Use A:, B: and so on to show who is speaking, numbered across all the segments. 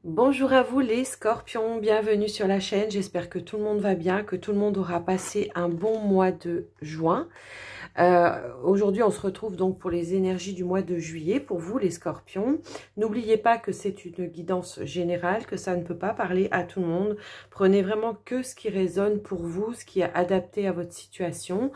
A: Bonjour à vous les scorpions, bienvenue sur la chaîne, j'espère que tout le monde va bien, que tout le monde aura passé un bon mois de juin. Aujourd'hui, on se retrouve donc pour les énergies du mois de juillet, pour vous les scorpions. N'oubliez pas que c'est une guidance générale, que ça ne peut pas parler à tout le monde. Prenez vraiment que ce qui résonne pour vous, ce qui est adapté à votre situation.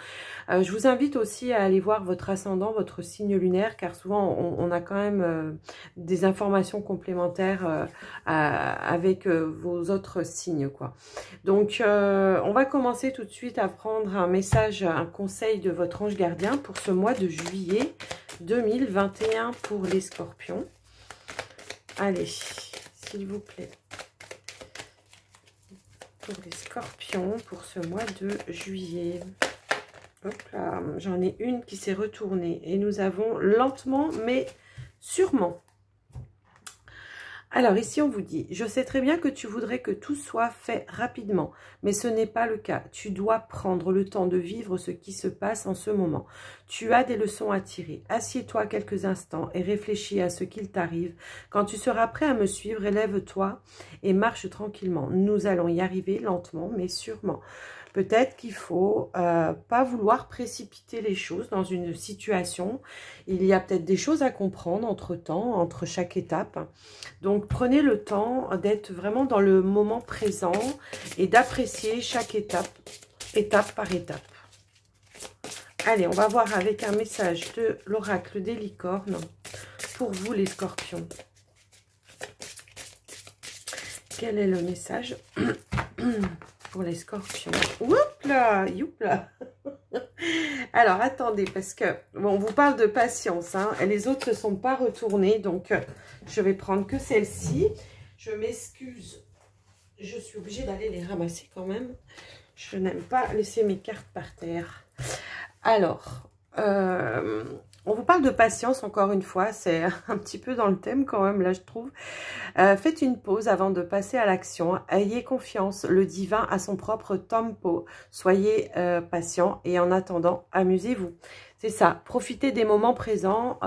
A: Je vous invite aussi à aller voir votre ascendant, votre signe lunaire, car souvent on a quand même des informations complémentaires avec vos autres signes, quoi. Donc, on va commencer tout de suite à prendre un message, un conseil de votre ange gardien pour ce mois de juillet 2021 pour les scorpions. Allez, s'il vous plaît. Pour les scorpions, pour ce mois de juillet. Hop là, j'en ai une qui s'est retournée. Et nous avons lentement, mais sûrement. Alors ici on vous dit, je sais très bien que tu voudrais que tout soit fait rapidement, mais ce n'est pas le cas. Tu dois prendre le temps de vivre ce qui se passe en ce moment. Tu as des leçons à tirer. Assieds-toi quelques instants et réfléchis à ce qu'il t'arrive. Quand tu seras prêt à me suivre, élève-toi et marche tranquillement. Nous allons y arriver lentement mais sûrement. Peut-être qu'il ne faut pas vouloir précipiter les choses dans une situation. Il y a peut-être des choses à comprendre entre-temps, entre chaque étape. Donc, prenez le temps d'être vraiment dans le moment présent et d'apprécier chaque étape, étape par étape. Allez, on va voir avec un message de l'oracle des licornes pour vous les scorpions. Quel est le message pour les scorpions? Oups là, youpla. Alors, attendez, parce que, bon, on vous parle de patience, hein, et les autres ne se sont pas retournés, donc je vais prendre que celle-ci. Je m'excuse, je suis obligée d'aller les ramasser quand même. Je n'aime pas laisser mes cartes par terre. Alors, on vous parle de patience, encore une fois, c'est un petit peu dans le thème quand même, là, je trouve. Faites une pause avant de passer à l'action. Ayez confiance, le divin a son propre tempo. Soyez patient et en attendant, amusez-vous. C'est ça, profitez des moments présents.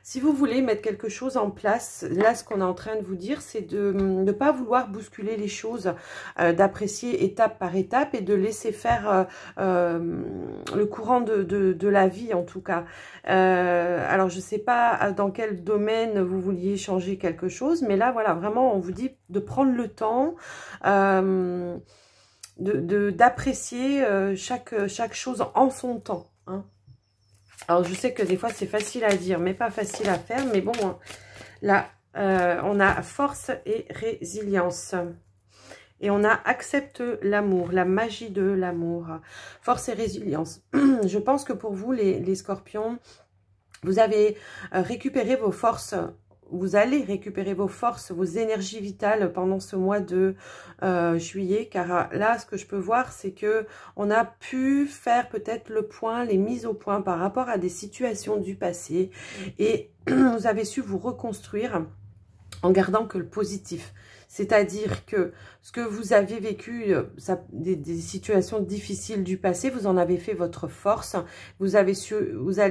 A: Si vous voulez mettre quelque chose en place, là, ce qu'on est en train de vous dire, c'est de ne pas vouloir bousculer les choses, d'apprécier étape par étape et de laisser faire le courant de la vie, en tout cas. Alors, je ne sais pas dans quel domaine vous vouliez changer quelque chose, mais là, voilà, vraiment, on vous dit de prendre le temps d'apprécier chaque chose en son temps, hein. Alors, je sais que des fois, c'est facile à dire, mais pas facile à faire. Mais bon, là, on a force et résilience. Et on a accepte l'amour, la magie de l'amour. Force et résilience. Je pense que pour vous, les scorpions, vous avez récupéré vos forces. Vous allez récupérer vos forces, vos énergies vitales pendant ce mois de juillet. Car là, ce que je peux voir, c'est que on a pu faire peut-être le point, les mises au point par rapport à des situations du passé. Et vous avez su vous reconstruire en gardant que le positif. C'est-à-dire que ce que vous avez vécu, des situations difficiles du passé, vous en avez fait votre force. Vous allez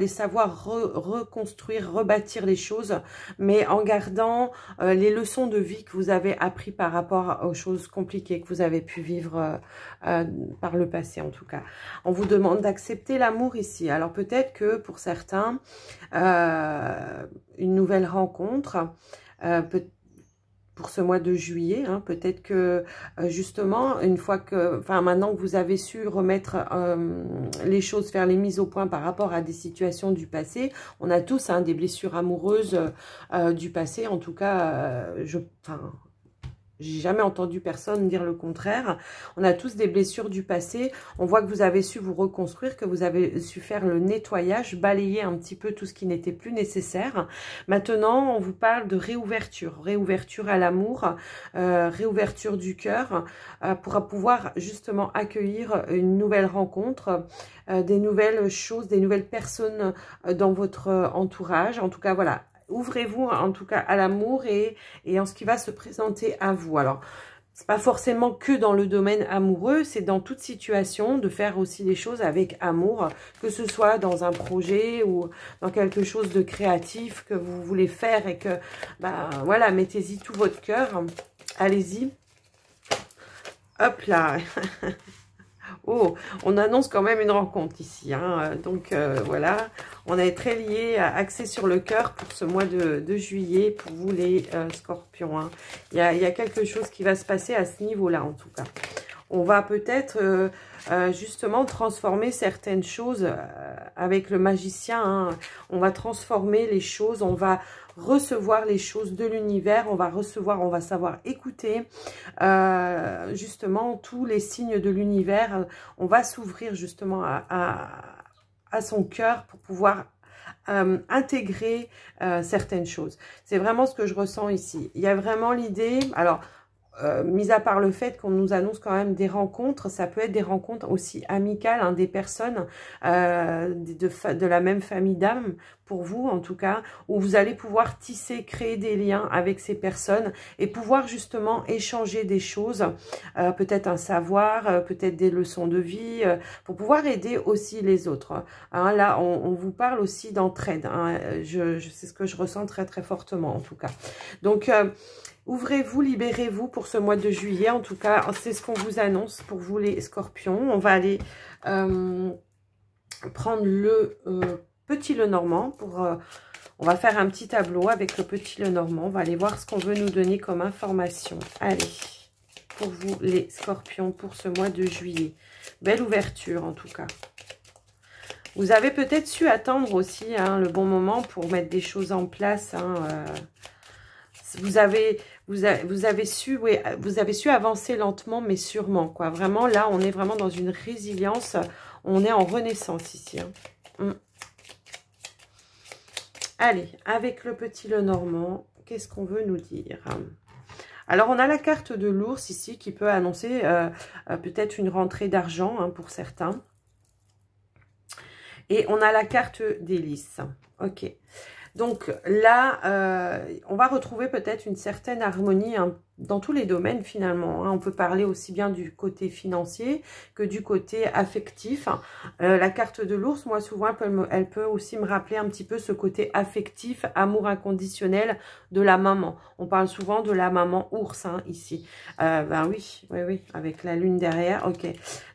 A: savoir reconstruire, rebâtir les choses, mais en gardant les leçons de vie que vous avez appris par rapport aux choses compliquées que vous avez pu vivre par le passé, en tout cas. On vous demande d'accepter l'amour ici. Alors peut-être que pour certains, une nouvelle rencontre, pour ce mois de juillet, hein, peut-être que justement, une fois que, enfin maintenant que vous avez su remettre les choses, faire les mises au point par rapport à des situations du passé, on a tous des blessures amoureuses du passé, en tout cas, j'ai jamais entendu personne dire le contraire. On a tous des blessures du passé. On voit que vous avez su vous reconstruire, que vous avez su faire le nettoyage, balayer un petit peu tout ce qui n'était plus nécessaire. Maintenant, on vous parle de réouverture. Réouverture à l'amour, réouverture du cœur pour pouvoir justement accueillir une nouvelle rencontre, des nouvelles choses, des nouvelles personnes dans votre entourage. En tout cas, voilà. Ouvrez-vous en tout cas à l'amour et en ce qui va se présenter à vous. Alors, c'est pas forcément que dans le domaine amoureux, c'est dans toute situation de faire aussi les choses avec amour, que ce soit dans un projet ou dans quelque chose de créatif que vous voulez faire et que, bah, voilà, mettez-y tout votre cœur. Allez-y. Hop là. Oh, on annonce quand même une rencontre ici, hein. Donc voilà, on est très lié, axé sur le cœur pour ce mois de juillet, pour vous les scorpions, hein. Il y a quelque chose qui va se passer à ce niveau-là en tout cas. On va peut-être justement transformer certaines choses avec le magicien, hein. On va transformer les choses, on va recevoir les choses de l'univers, on va savoir écouter justement tous les signes de l'univers. On va s'ouvrir justement à son cœur pour pouvoir intégrer certaines choses. C'est vraiment ce que je ressens ici. Il y a vraiment l'idée, alors mis à part le fait qu'on nous annonce quand même des rencontres, ça peut être des rencontres aussi amicales, hein, des personnes de la même famille d'âme, pour vous en tout cas, où vous allez pouvoir tisser, créer des liens avec ces personnes et pouvoir justement échanger des choses, peut-être un savoir, peut-être des leçons de vie, pour pouvoir aider aussi les autres. Hein, là, on vous parle aussi d'entraide, hein, c'est ce que je ressens très très fortement en tout cas. Donc, ouvrez-vous, libérez-vous pour ce mois de juillet. En tout cas, c'est ce qu'on vous annonce pour vous les scorpions. On va aller prendre le petit Lenormand. On va faire un petit tableau avec le petit Lenormand. On va aller voir ce qu'on veut nous donner comme information. Allez, pour vous les scorpions pour ce mois de juillet. Belle ouverture en tout cas. Vous avez peut-être su attendre aussi, hein, le bon moment pour mettre des choses en place, hein, vous avez su avancer lentement mais sûrement, quoi. Vraiment là, on est vraiment dans une résilience, on est en renaissance ici, hein. Allez, avec le petit Lenormand, qu'est-ce qu'on veut nous dire? Alors, on a la carte de l'ours ici qui peut annoncer peut-être une rentrée d'argent, hein, pour certains. Et on a la carte des lys. Ok. Donc là, on va retrouver peut-être une certaine harmonie, hein, dans tous les domaines finalement, hein. On peut parler aussi bien du côté financier que du côté affectif. La carte de l'ours, moi souvent, elle peut aussi me rappeler un petit peu ce côté affectif, amour inconditionnel de la maman. On parle souvent de la maman ours, hein, ici. Ben oui, avec la lune derrière, ok.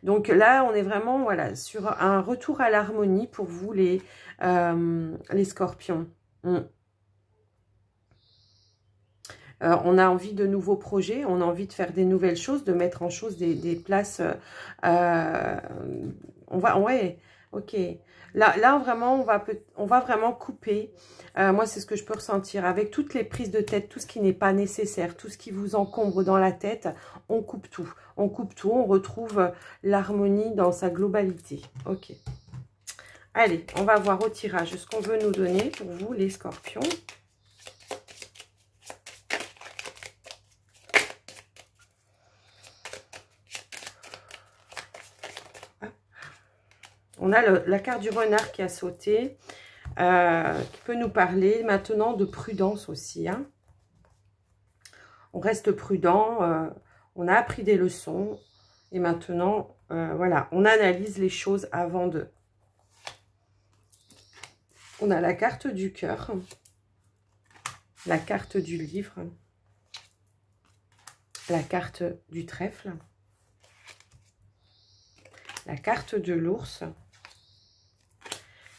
A: Donc là, on est vraiment, voilà, sur un retour à l'harmonie pour vous les scorpions. On a envie de nouveaux projets, on a envie de faire des nouvelles choses, de mettre en chose des places. Ouais, ok. Là vraiment, on va vraiment couper. Moi, c'est ce que je peux ressentir. Avec toutes les prises de tête, tout ce qui n'est pas nécessaire, tout ce qui vous encombre dans la tête, on coupe tout. On coupe tout, on retrouve l'harmonie dans sa globalité. Ok. Allez, on va voir au tirage ce qu'on veut nous donner pour vous, les scorpions. On a la carte du renard qui a sauté, qui peut nous parler maintenant de prudence aussi, hein. On reste prudent, on a appris des leçons et maintenant, voilà, on analyse les choses avant de... On a la carte du cœur, la carte du livre, la carte du trèfle, la carte de l'ours,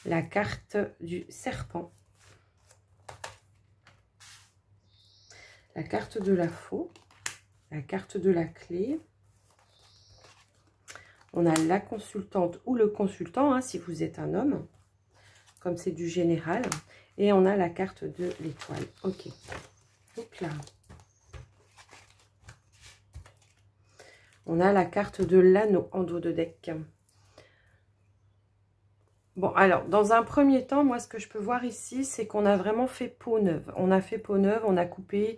A: la carte du serpent, la carte de la faux, la carte de la clé. On a la consultante ou le consultant, hein, si vous êtes un homme, comme c'est du général. Et on a la carte de l'étoile. Ok. Hop là. On a la carte de l'anneau en dos de deck. Bon, alors, dans un premier temps, moi, ce que je peux voir ici, c'est qu'on a vraiment fait peau neuve. On a fait peau neuve, on a coupé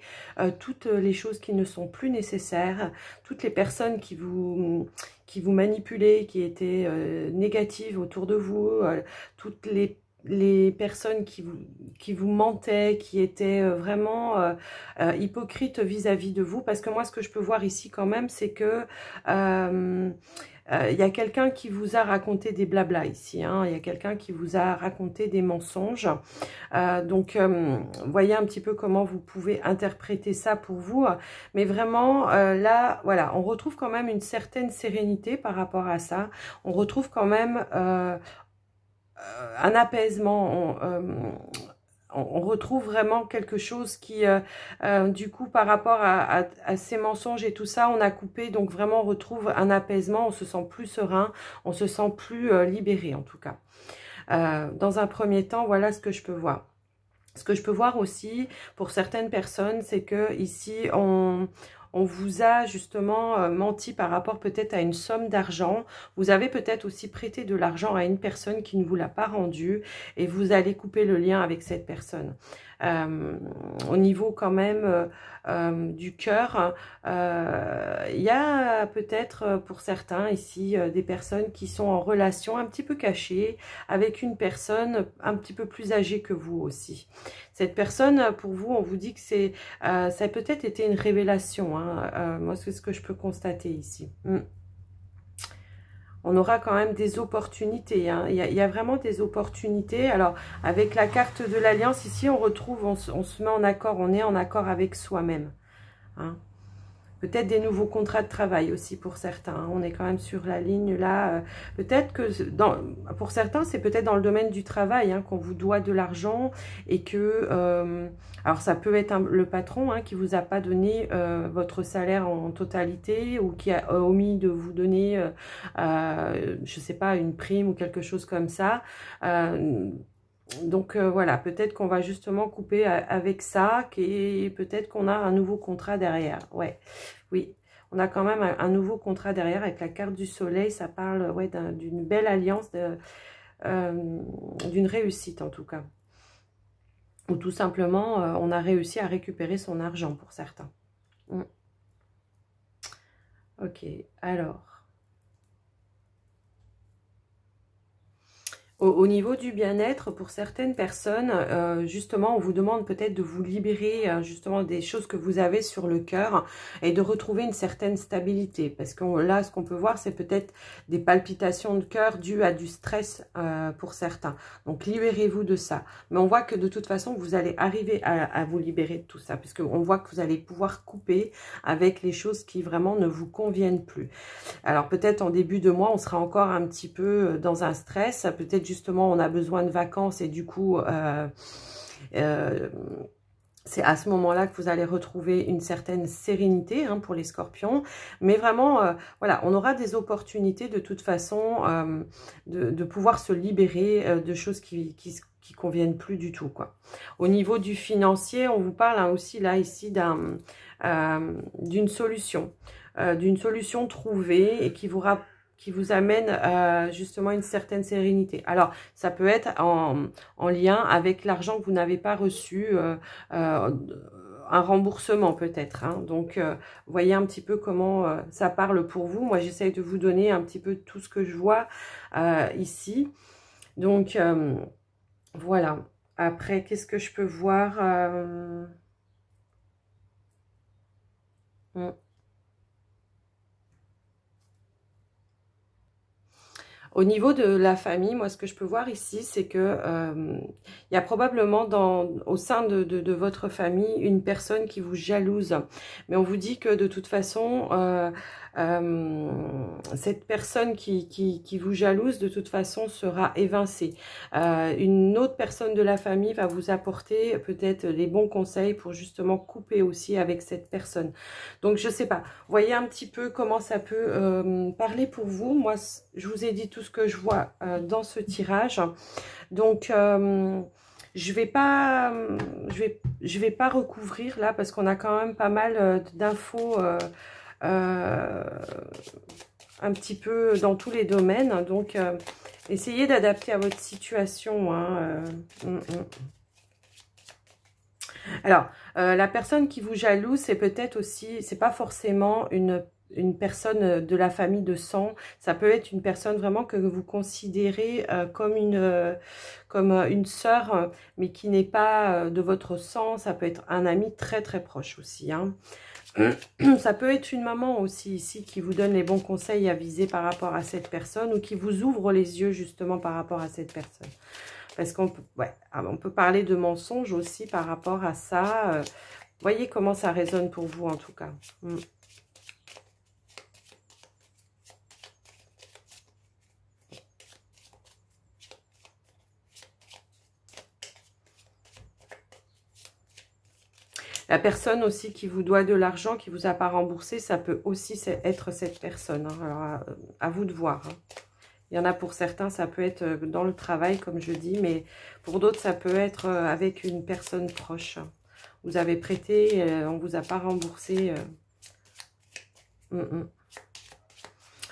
A: toutes les choses qui ne sont plus nécessaires, toutes les personnes qui vous manipulaient, qui étaient négatives autour de vous, toutes les les personnes qui vous mentaient, qui étaient vraiment hypocrites vis-à-vis de vous. Parce que moi, ce que je peux voir ici quand même, c'est que il y a quelqu'un qui vous a raconté des blablas ici. Hein. Il y a quelqu'un qui vous a raconté des mensonges. Donc, voyez un petit peu comment vous pouvez interpréter ça pour vous. Mais vraiment, là, voilà, on retrouve quand même une certaine sérénité par rapport à ça. On retrouve quand même un apaisement. On retrouve vraiment quelque chose qui, du coup, par rapport à ces mensonges et tout ça, on a coupé. Donc, vraiment, on retrouve un apaisement. On se sent plus serein. On se sent plus libéré, en tout cas. Dans un premier temps, voilà ce que je peux voir. Ce que je peux voir aussi, pour certaines personnes, c'est que ici, on vous a justement menti par rapport peut-être à une somme d'argent. Vous avez peut-être aussi prêté de l'argent à une personne qui ne vous l'a pas rendu et vous allez couper le lien avec cette personne. Au niveau quand même du cœur, il y a peut-être pour certains ici des personnes qui sont en relation un petit peu cachée avec une personne un petit peu plus âgée que vous aussi. Cette personne, pour vous, on vous dit que c'est ça a peut-être été une révélation. Hein. Moi, c'est ce que je peux constater ici. On aura quand même des opportunités. Hein. Il y a vraiment des opportunités. Alors, avec la carte de l'Alliance, ici, on retrouve, on se met en accord, on est en accord avec soi-même. Hein. Peut-être des nouveaux contrats de travail aussi pour certains. Hein. On est quand même sur la ligne là. Peut-être que pour certains, c'est peut-être dans le domaine du travail hein, qu'on vous doit de l'argent et que... alors, ça peut être le patron hein, qui vous a pas donné votre salaire en totalité ou qui a omis de vous donner, je sais pas, une prime ou quelque chose comme ça. Donc voilà, peut-être qu'on va justement couper avec ça, et peut-être qu'on a un nouveau contrat derrière. Ouais, oui, on a quand même un nouveau contrat derrière avec la carte du soleil. Ça parle ouais, d'une belle alliance, d'une réussite en tout cas. Ou tout simplement, on a réussi à récupérer son argent pour certains. Ok, alors... Au niveau du bien-être, pour certaines personnes, justement, on vous demande peut-être de vous libérer justement des choses que vous avez sur le cœur et de retrouver une certaine stabilité. Parce que là, ce qu'on peut voir, c'est peut-être des palpitations de cœur dues à du stress pour certains. Donc, libérez-vous de ça. Mais on voit que de toute façon, vous allez arriver à vous libérer de tout ça. Puisqu'on voit que vous allez pouvoir couper avec les choses qui vraiment ne vous conviennent plus. Alors, peut-être en début de mois, on sera encore un petit peu dans un stress. Peut-être justement, on a besoin de vacances et du coup, c'est à ce moment-là que vous allez retrouver une certaine sérénité hein, pour les scorpions. Mais vraiment, voilà, on aura des opportunités de toute façon de pouvoir se libérer de choses qui conviennent plus du tout, quoi. Au niveau du financier, on vous parle hein, aussi là, ici, d'une solution. D'une solution trouvée et qui vous amène justement une certaine sérénité. Alors, ça peut être en lien avec l'argent que vous n'avez pas reçu, un remboursement peut-être. Hein. Donc, voyez un petit peu comment ça parle pour vous. Moi, j'essaye de vous donner un petit peu tout ce que je vois ici. Donc, voilà. Après, qu'est-ce que je peux voir Au niveau de la famille, moi, ce que je peux voir ici, c'est que il y a probablement au sein de votre famille une personne qui vous jalouse. Mais on vous dit que de toute façon, cette personne qui vous jalouse, de toute façon, sera évincée. Une autre personne de la famille va vous apporter peut-être les bons conseils pour justement couper aussi avec cette personne. Donc, je sais pas. Voyez un petit peu comment ça peut parler pour vous. Moi, je vous ai dit tout ce que je vois dans ce tirage. Donc, je vais pas recouvrir là parce qu'on a quand même pas mal d'infos un petit peu dans tous les domaines. Donc, essayez d'adapter à votre situation. Hein, Alors, la personne qui vous jalouse, c'est peut-être aussi, c'est pas forcément une personne de la famille de sang. Ça peut être une personne vraiment que vous considérez comme une sœur, mais qui n'est pas de votre sang. Ça peut être un ami très très proche aussi, hein. Ça peut être une maman aussi ici qui vous donne les bons conseils à viser par rapport à cette personne ou qui vous ouvre les yeux justement par rapport à cette personne. Parce qu'on peut, ouais, on peut parler de mensonges aussi par rapport à ça. Voyez comment ça résonne pour vous en tout cas. La personne aussi qui vous doit de l'argent, qui vous a pas remboursé, ça peut aussi être cette personne, hein. Alors, à vous de voir, hein. Il y en a pour certains, ça peut être dans le travail, comme je dis, mais pour d'autres, ça peut être avec une personne proche. Vous avez prêté, on ne vous a pas remboursé.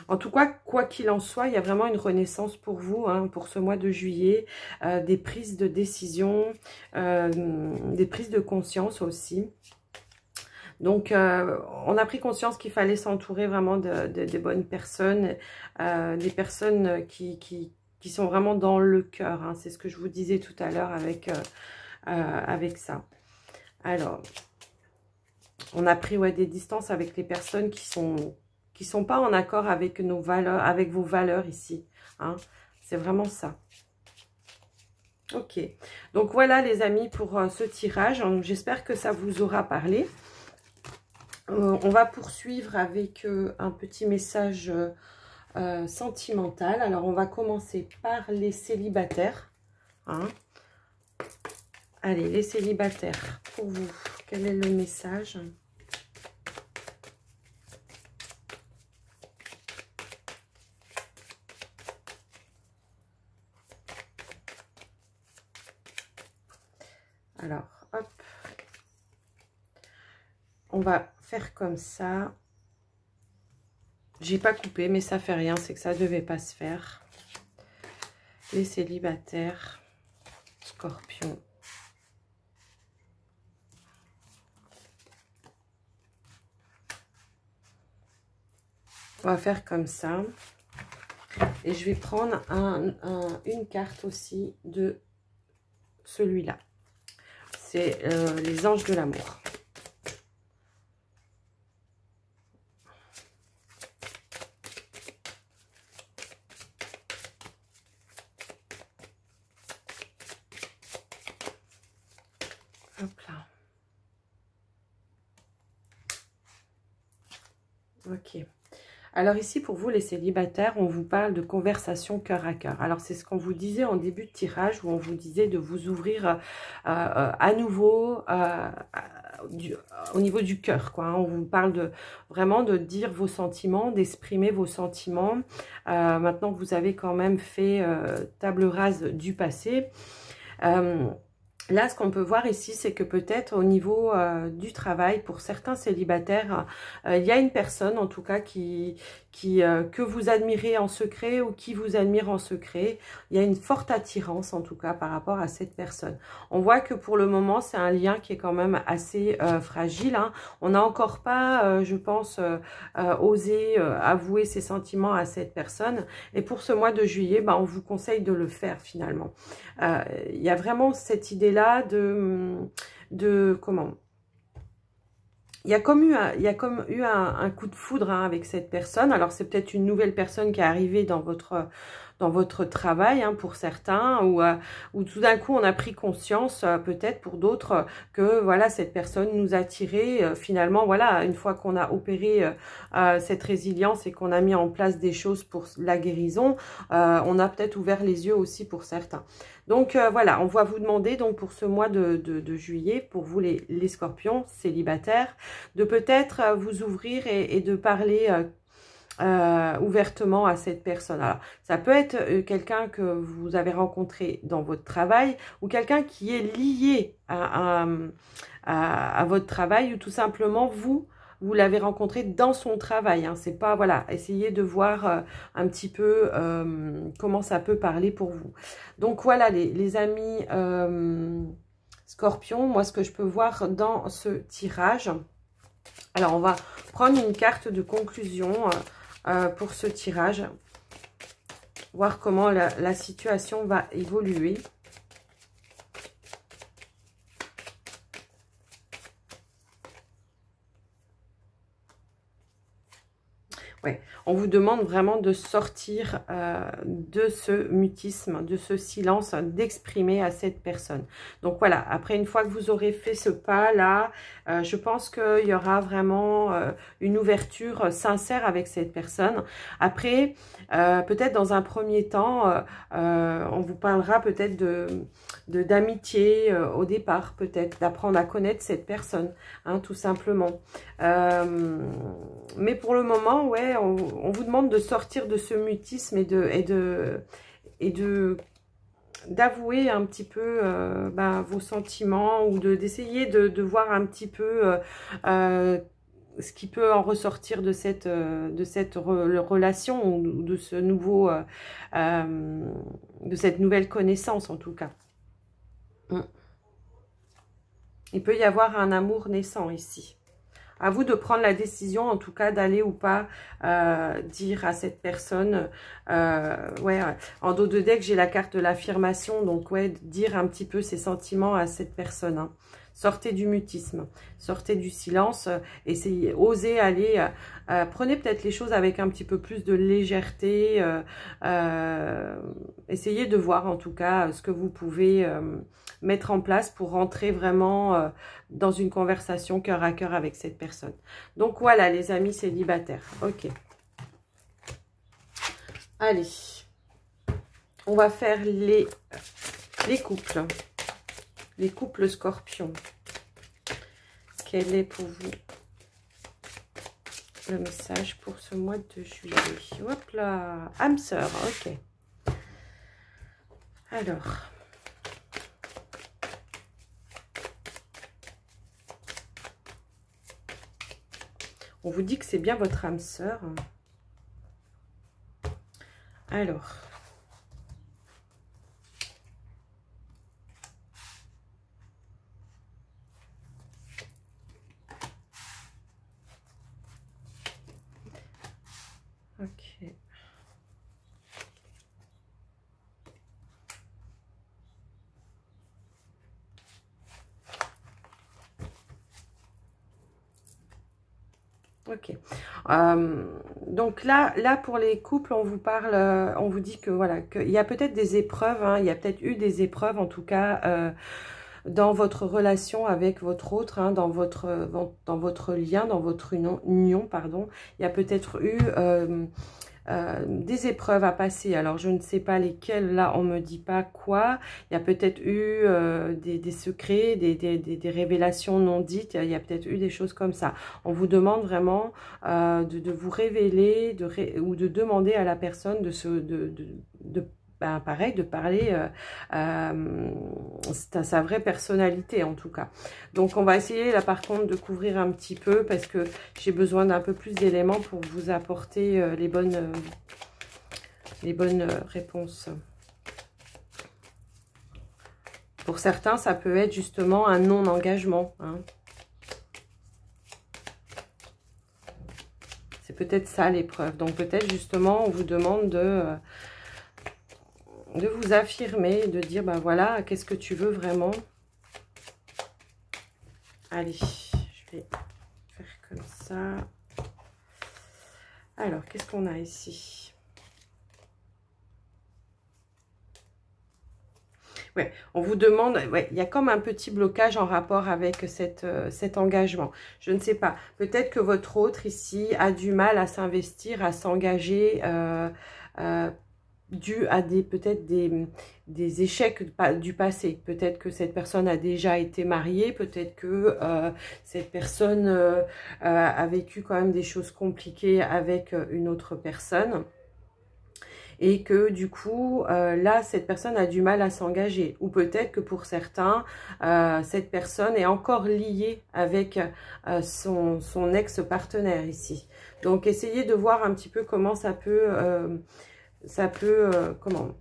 A: En tout cas, quoi qu'il en soit, il y a vraiment une renaissance pour vous, hein, pour ce mois de juillet. Des prises de décision, des prises de conscience aussi. Donc, on a pris conscience qu'il fallait s'entourer vraiment de bonnes personnes, des personnes qui sont vraiment dans le cœur, hein. C'est ce que je vous disais tout à l'heure avec ça. Alors, on a pris des distances avec les personnes qui sont pas en accord avec nos valeurs, avec vos valeurs ici, hein. C'est vraiment ça. Ok. Donc, voilà les amis pour ce tirage. J'espère que ça vous aura parlé. On va poursuivre avec un petit message sentimental. Alors, on va commencer par les célibataires, hein. Allez, les célibataires, pour vous, quel est le message? Alors, hop. On va faire comme ça. J'ai pas coupé, mais ça fait rien, c'est que ça devait pas se faire. Les célibataires, Scorpion. On va faire comme ça. Et je vais prendre une carte aussi de celui-là. C'est les anges de l'amour. Hop là. Ok. Alors ici, pour vous, les célibataires, on vous parle de conversation cœur à cœur. Alors, c'est ce qu'on vous disait en début de tirage, où on vous disait de vous ouvrir à nouveau au niveau du cœur, quoi. On vous parle vraiment de dire vos sentiments, d'exprimer vos sentiments. Maintenant que vous avez quand même fait table rase du passé. Là, ce qu'on peut voir ici, c'est que peut-être au niveau du travail, pour certains célibataires, il y a une personne, en tout cas, que vous admirez en secret ou qui vous admire en secret. Il y a une forte attirance, en tout cas, par rapport à cette personne. On voit que pour le moment, c'est un lien qui est quand même assez fragile, hein. On n'a encore pas, je pense, osé avouer ses sentiments à cette personne. Et pour ce mois de juillet, on vous conseille de le faire, finalement. Il y a vraiment cette idée-là comment, il y a comme eu un coup de foudre, hein, avec cette personne. Alors c'est peut-être une nouvelle personne qui est arrivée dans votre travail, hein, pour certains, ou tout d'un coup on a pris conscience, peut-être pour d'autres, que voilà, cette personne nous a tiré, finalement, voilà, une fois qu'on a opéré cette résilience et qu'on a mis en place des choses pour la guérison, on a peut-être ouvert les yeux aussi pour certains. Donc voilà, on va vous demander donc pour ce mois de juillet, pour vous les scorpions célibataires, de peut-être vous ouvrir et de parler ouvertement à cette personne. Alors, ça peut être quelqu'un que vous avez rencontré dans votre travail ou quelqu'un qui est lié à votre travail, ou tout simplement vous l'avez rencontré dans son travail, hein. C'est pas, voilà, essayez de voir un petit peu comment ça peut parler pour vous. Donc voilà les amis Scorpion, moi ce que je peux voir dans ce tirage. Alors on va prendre une carte de conclusion pour ce tirage. Voir comment la situation va évoluer. Ouais, on vous demande vraiment de sortir de ce mutisme, de ce silence, d'exprimer à cette personne. Donc voilà, après une fois que vous aurez fait ce pas-là, je pense qu'il y aura vraiment une ouverture sincère avec cette personne. Après, peut-être dans un premier temps, on vous parlera peut-être d'amitié au départ, peut-être d'apprendre à connaître cette personne, hein, tout simplement. Mais pour le moment, ouais, on vous demande de sortir de ce mutisme et d'avouer un petit peu vos sentiments ou d'essayer de voir un petit peu ce qui peut en ressortir de cette relation ou de ce nouveau de cette nouvelle connaissance en tout cas. Il peut y avoir un amour naissant ici. À vous de prendre la décision, en tout cas, d'aller ou pas dire à cette personne, ouais, en dos de deck, j'ai la carte de l'affirmation, donc ouais, dire un petit peu ses sentiments à cette personne. Hein. Sortez du mutisme, sortez du silence, essayez, osez aller, prenez peut-être les choses avec un petit peu plus de légèreté, essayez de voir en tout cas ce que vous pouvez mettre en place pour rentrer vraiment dans une conversation cœur à cœur avec cette personne. Donc voilà les amis célibataires, ok. Allez, on va faire les couples. Les couples scorpions. Quel est pour vous le message pour ce mois de juillet? Hop là, âme sœur, ok. Alors. On vous dit que c'est bien votre âme sœur. Alors. Ok. Ok. Donc là pour les couples, on vous parle, on vous dit que voilà, qu'il y a peut-être des épreuves, hein, il y a peut-être eu des épreuves en tout cas dans votre relation avec votre autre, hein, dans votre lien, dans votre union, pardon. Il y a peut-être eu des épreuves à passer. Alors, je ne sais pas lesquelles, là, on ne me dit pas quoi. Il y a peut-être eu des secrets, des révélations non dites. Il y a peut-être eu des choses comme ça. On vous demande vraiment de vous révéler ou de demander à la personne pareil, de parler sa vraie personnalité en tout cas. Donc on va essayer là par contre de couvrir un petit peu parce que j'ai besoin d'un peu plus d'éléments pour vous apporter les bonnes réponses. Pour certains, ça peut être justement un non-engagement. Hein. C'est peut-être ça l'épreuve. Donc peut-être justement on vous demande de vous affirmer, de dire, ben voilà, qu'est-ce que tu veux vraiment? Allez, je vais faire comme ça. Alors, qu'est-ce qu'on a ici? Ouais, on vous demande, ouais, il y a comme un petit blocage en rapport avec cet engagement. Je ne sais pas, peut-être que votre autre ici a du mal à s'investir, à s'engager, dû à peut-être des échecs du passé. Peut-être que cette personne a déjà été mariée, peut-être que cette personne a vécu quand même des choses compliquées avec une autre personne. Et que du coup, là, cette personne a du mal à s'engager. Ou peut-être que pour certains, cette personne est encore liée avec son ex-partenaire ici. Donc, essayez de voir un petit peu comment ça peut comment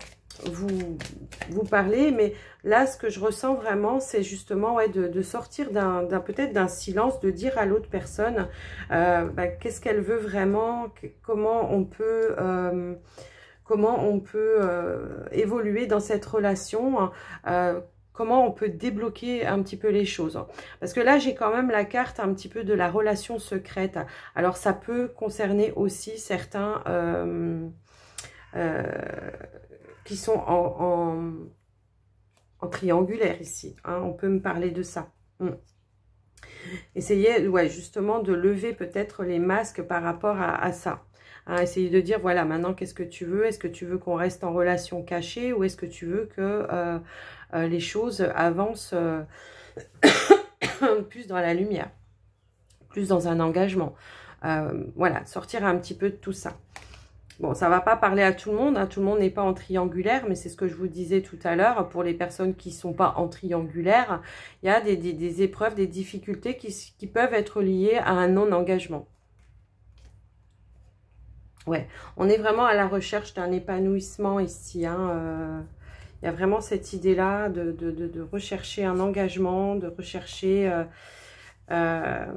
A: vous parler, mais là, ce que je ressens vraiment, c'est justement ouais, de sortir peut-être d'un silence, de dire à l'autre personne qu'est-ce qu'elle veut vraiment, comment on peut évoluer dans cette relation, comment on peut débloquer un petit peu les choses. Parce que là, j'ai quand même la carte un petit peu de la relation secrète. Alors, ça peut concerner aussi certains qui sont en triangulaire ici. Hein, on peut me parler de ça. Essayez ouais, justement de lever peut-être les masques par rapport à ça. Hein, essayez de dire, voilà, maintenant, qu'est-ce que tu veux? Est-ce que tu veux qu'on reste en relation cachée ou est-ce que tu veux que les choses avancent plus dans la lumière, plus dans un engagement? Voilà, sortir un petit peu de tout ça. Bon, ça ne va pas parler à tout le monde, hein, tout le monde n'est pas en triangulaire, mais c'est ce que je vous disais tout à l'heure, pour les personnes qui ne sont pas en triangulaire, il y a des épreuves, des difficultés qui peuvent être liées à un non-engagement. Ouais, on est vraiment à la recherche d'un épanouissement ici, hein, il y a vraiment cette idée-là de rechercher un engagement, de rechercher... on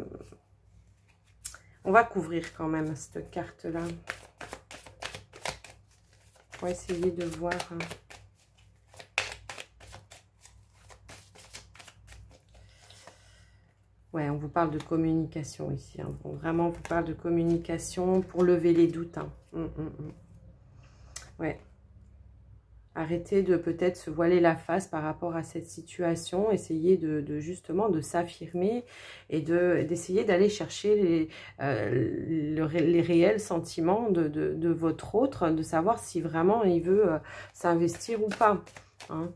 A: va couvrir quand même cette carte-là. On va essayer de voir. Ouais, on vous parle de communication ici. Hein. Bon, vraiment, on vous parle de communication pour lever les doutes. Hein. Ouais. Arrêtez de peut-être se voiler la face par rapport à cette situation. Essayez justement de s'affirmer et d'essayer d'aller chercher les réels sentiments de votre autre, de savoir si vraiment il veut s'investir ou pas. Hein.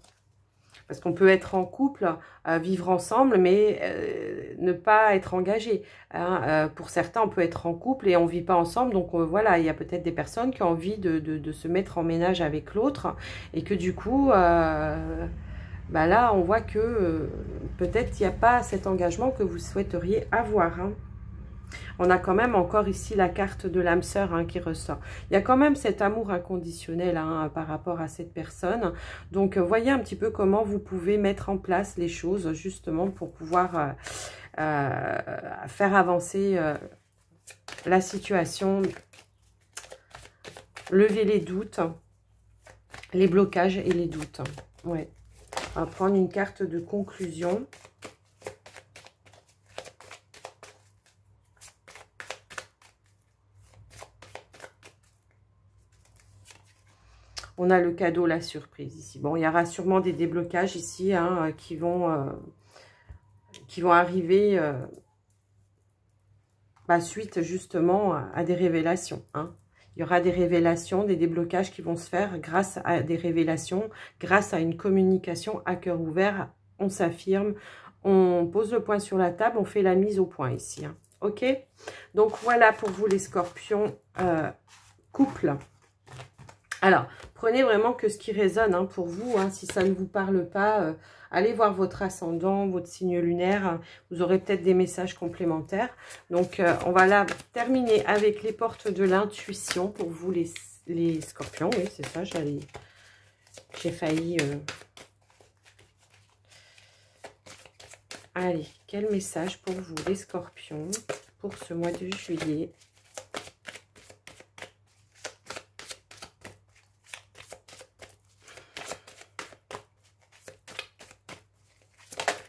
A: Parce qu'on peut être en couple, vivre ensemble, mais ne pas être engagé. Hein. Pour certains, on peut être en couple et on ne vit pas ensemble. Donc voilà, il y a peut-être des personnes qui ont envie de se mettre en ménage avec l'autre. Et que du coup, là, on voit que peut-être il n'y a pas cet engagement que vous souhaiteriez avoir. Hein. On a quand même encore ici la carte de l'âme sœur hein, qui ressort. Il y a quand même cet amour inconditionnel hein, par rapport à cette personne. Donc, voyez un petit peu comment vous pouvez mettre en place les choses justement pour pouvoir faire avancer la situation, lever les doutes, les blocages et les doutes. Ouais. On va prendre une carte de conclusion. On a le cadeau, la surprise ici. Bon, il y aura sûrement des déblocages ici hein, qui vont arriver suite justement à des révélations. Hein. Il y aura des révélations, des déblocages qui vont se faire grâce à des révélations, grâce à une communication à cœur ouvert. On s'affirme, on pose le point sur la table, on fait la mise au point ici. Hein. Ok? Donc voilà pour vous les scorpions couple. Alors, prenez vraiment que ce qui résonne hein, pour vous. Hein, si ça ne vous parle pas, allez voir votre ascendant, votre signe lunaire. Hein, vous aurez peut-être des messages complémentaires. Donc, on va là terminer avec les portes de l'intuition pour vous les scorpions. Oui, c'est ça, j'ai failli... Allez, quel message pour vous les scorpions pour ce mois de juillet ?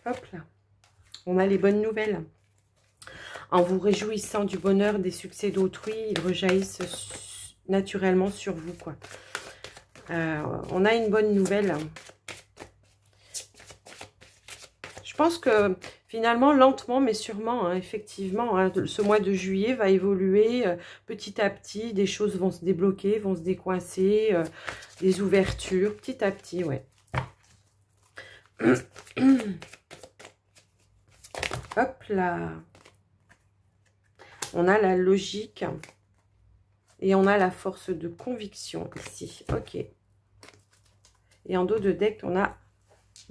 A: Hop là, on a les bonnes nouvelles. En vous réjouissant du bonheur des succès d'autrui, ils rejaillissent naturellement sur vous, quoi. On a une bonne nouvelle. Je pense que finalement, lentement, mais sûrement, hein, effectivement, hein, ce mois de juillet va évoluer petit à petit. Des choses vont se débloquer, vont se décoincer, des ouvertures, petit à petit, ouais. Hop là. On a la logique et on a la force de conviction ici. Ok. Et en dos de deck, on a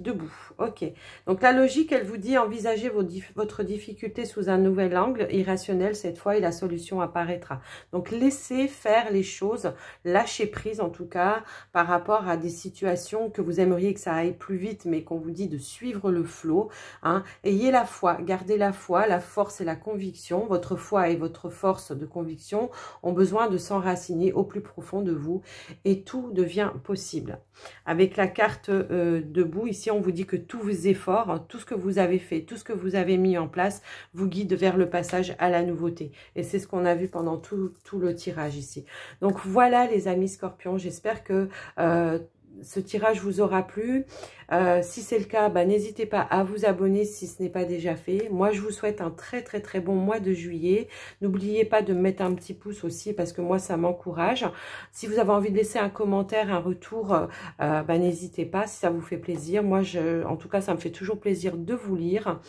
A: Debout, ok. Donc la logique, elle vous dit envisagez votre difficulté sous un nouvel angle, irrationnel cette fois, et la solution apparaîtra. Donc laissez faire les choses, lâchez prise en tout cas, par rapport à des situations que vous aimeriez que ça aille plus vite, mais qu'on vous dit de suivre le flot. Hein. Ayez la foi, gardez la foi, la force et la conviction. Votre foi et votre force de conviction ont besoin de s'enraciner au plus profond de vous et tout devient possible. Avec la carte debout, ici on vous dit que tous vos efforts, hein, tout ce que vous avez fait, tout ce que vous avez mis en place, vous guide vers le passage à la nouveauté. Et c'est ce qu'on a vu pendant tout le tirage ici. Donc voilà les amis scorpions, j'espère que ce tirage vous aura plu. Si c'est le cas, bah, n'hésitez pas à vous abonner si ce n'est pas déjà fait. Moi, je vous souhaite un très bon mois de juillet. N'oubliez pas de me mettre un petit pouce aussi parce que moi, ça m'encourage. Si vous avez envie de laisser un commentaire, un retour, bah, n'hésitez pas si ça vous fait plaisir. Moi, en tout cas, ça me fait toujours plaisir de vous lire.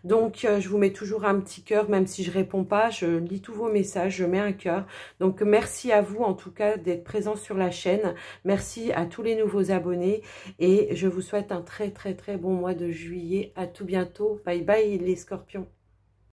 A: Donc, je vous mets toujours un petit cœur, même si je réponds pas. Je lis tous vos messages, je mets un cœur. Donc, merci à vous, en tout cas, d'être présents sur la chaîne. Merci à tous les nouveaux abonnés et je vous souhaite un très bon mois de juillet. À tout bientôt. Bye bye les scorpions.